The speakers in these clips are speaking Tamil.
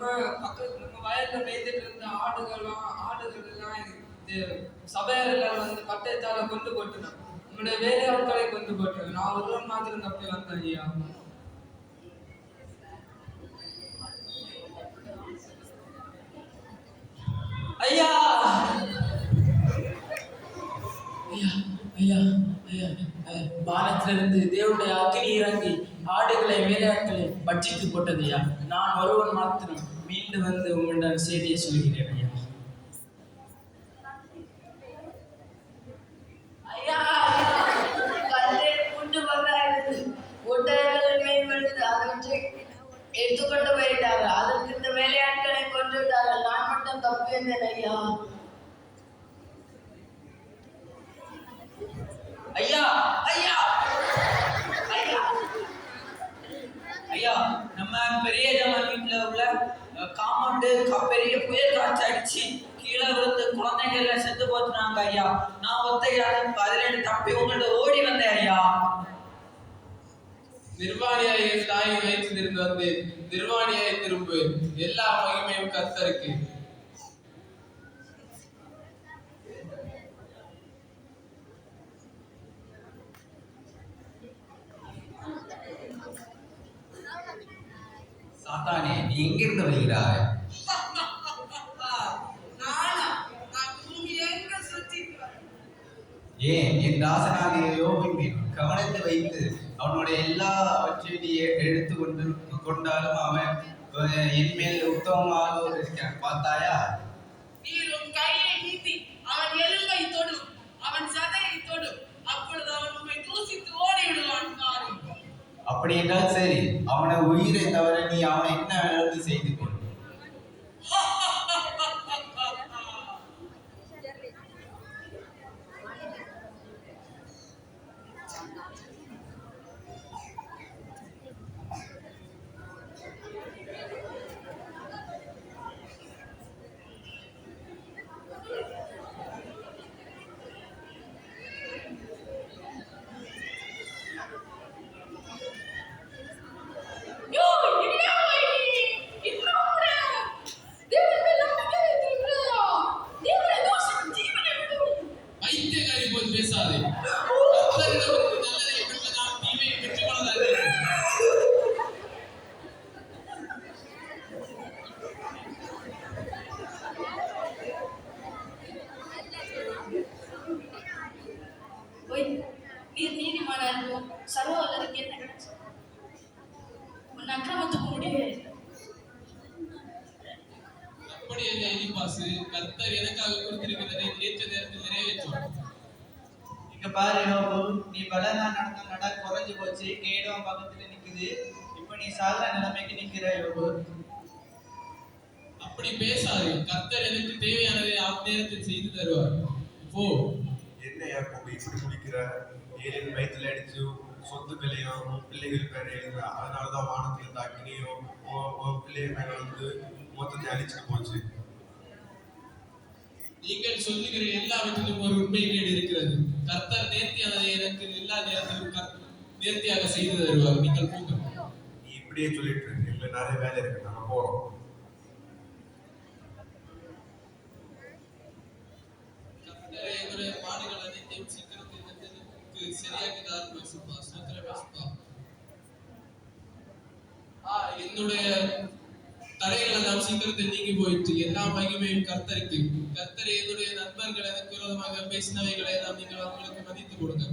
நம்ம பக்கத்து நம்ம வயல்ல மேய்ந்துட்டு இருந்த ஆடுகள் எல்லாம் இந்த சபையாரெல்லாம் வந்து பட்டயத்தால கொண்டு போட்டுனான். நம்முடைய வேலையாட்களை கொண்டு போட்டு நான் ஒருவன் மாத்திரம் தப்பி வந்தேன் ஐயா. ஐயா ஐயா ஐயா ஐயா வானத்திலிருந்து தேவனுடைய அக்கினி இறங்கி ஆடுகளை வேலையாட்களை பட்சித்து போட்டது ஐயா. நான் ஒருவன் மாத்திரம் மீண்டு வந்து உங்களிடம் செய்தியை சொல்கிறேன் ஐயா. எடுத்துக்கொண்டு போயிட்டாங்க. அதற்கு இந்த வேலையாட்களை கொண்டு விட்டார்கள். நான் மட்டும் தப்பு இருந்தேன் ஐயா. ஐயா ஐயா ஐயா ஐயா நம்ம பெரிய வீட்டுல உள்ள காம்பவுண்டு பெரிய புயல் காற்று அடிச்சு கீழே விழுந்து குழந்தைங்க எல்லாம் செத்து போச்சுனாங்க ஐயா. நான் ஒத்தையான பதினெட்டு தப்பி உங்கள்ட்ட ஓடி வந்தேன் ஐயா. நிர்வாணியாய் என் தாயின் வயிற்றிலிருந்து வந்து நிர்வாணியாய் திரும்பு. எல்லா மகிமையும் கர்த்தருக்கு. சாத்தானே, நீ எங்கிருந்து வருகிறாய்? ஏன் என் தாசனாகிய யோபின் கவனத்தை வைத்து அவனுடைய எல்லாவற்றையும் எடுத்து கொண்டாலும் அவன் என் மேல் உத்தமமாக இருக்கிறான். பார்த்தாயா? நீர் உன் கையை நீட்டி அவன் எலும்பை தொடும், அவன் சதையை தொடும், அப்பொழுது அவன் உண்மை தூசித்து ஓடி விடுவான் பாரு. அப்படி என்றால் சரி, அவனை உயிரை தவிர நீ அவனை என்ன வேணாலும் செய்து கொள். கர்த்தர் எனக்காக கொடுத்திருக்கிறதை ஏற்ற நேரத்தில் நிறைவேற்றும். இங்க பாரு யோபு, நீ பலனா நட குறைஞ்சு போச்சு, கேடும் பக்கத்துல நிக்குது. இப்ப நீ சாதாரண நிலைமைக்கு நிக்கிற யோபு. அப்படி பேசாது. கர்த்தர் எனக்கு தேவையானதை நேரத்தில் செய்து தருவார். போ. என்ன யாக்கோபு இப்படி முடிக்கிற? ஏலின் வயிற்றுல அடிச்சு சொத்துக்களையும் பிள்ளைகள் பேரை எழுதுற, அதனாலதான் வானத்துல இருந்து அக்னியும் பிள்ளைய மேல வந்து மொத்தத்தை அழிச்சுட்டு போச்சு. நீங்கள் சொல்லுகிற எல்லாவற்றிலும் ஒரு உண்மை கேடு இருக்கிறது. கர்த்தர் நேர்த்தியானதை எனக்கு எல்லா நேரத்திலும் நேர்த்தியாக செய்து தருவார். நீங்கள் போங்க. நீ இப்படியே சொல்லிட்டு இருக்கு, இல்ல நிறைய வேலை இருக்கு, நாங்க போறோம். கர்த்தர் என்னுடைய பாடுகள் அனைத்தையும் சீக்கிரத்தில் வந்து சரியாக்கினார். என்னுடைய தடைகள் எல்லாம் சீக்கிரத்தில் நீங்கி போயிட்டு எல்லா மகிமையும் கர்த்தருக்கு. கர்த்தர் என்னுடைய நண்பர்கள் எனக்கு விரோதமாக பேசினவைகளை எல்லாம் நீங்கள் அவங்களுக்கு மதித்து கொடுங்க.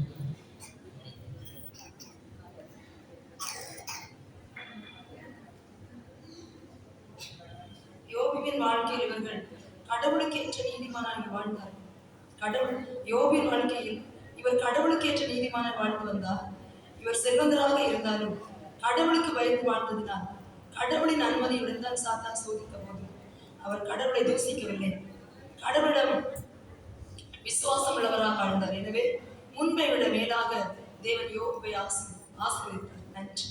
யோபின் வாழ்க்கையில் இவர்கள் கடவுளுக்கு ஏற்ற நீதிமானாக வாழ்ந்தார். யோபின் வாழ்க்கையில் இவர் கடவுளுக்கு ஏற்ற நீதிமானாக வாழ்ந்து வந்தார். இவர் செல்வந்தராக இருந்தாலும் கடவுளுக்கு பயந்து வாழ்ந்ததினால் கடவுளின் அனுமதியுடன் தான் சாத்தான் சோதித்த போது அவர் கடவுளை தூசிக்கவில்லை. கடவுளிடம் விசுவாசம் உள்ளவராக வாழ்ந்தார். எனவே முன்பை விட மேலாக தேவன் யோபுவை ஆசீர்வதித்தார். நன்றி.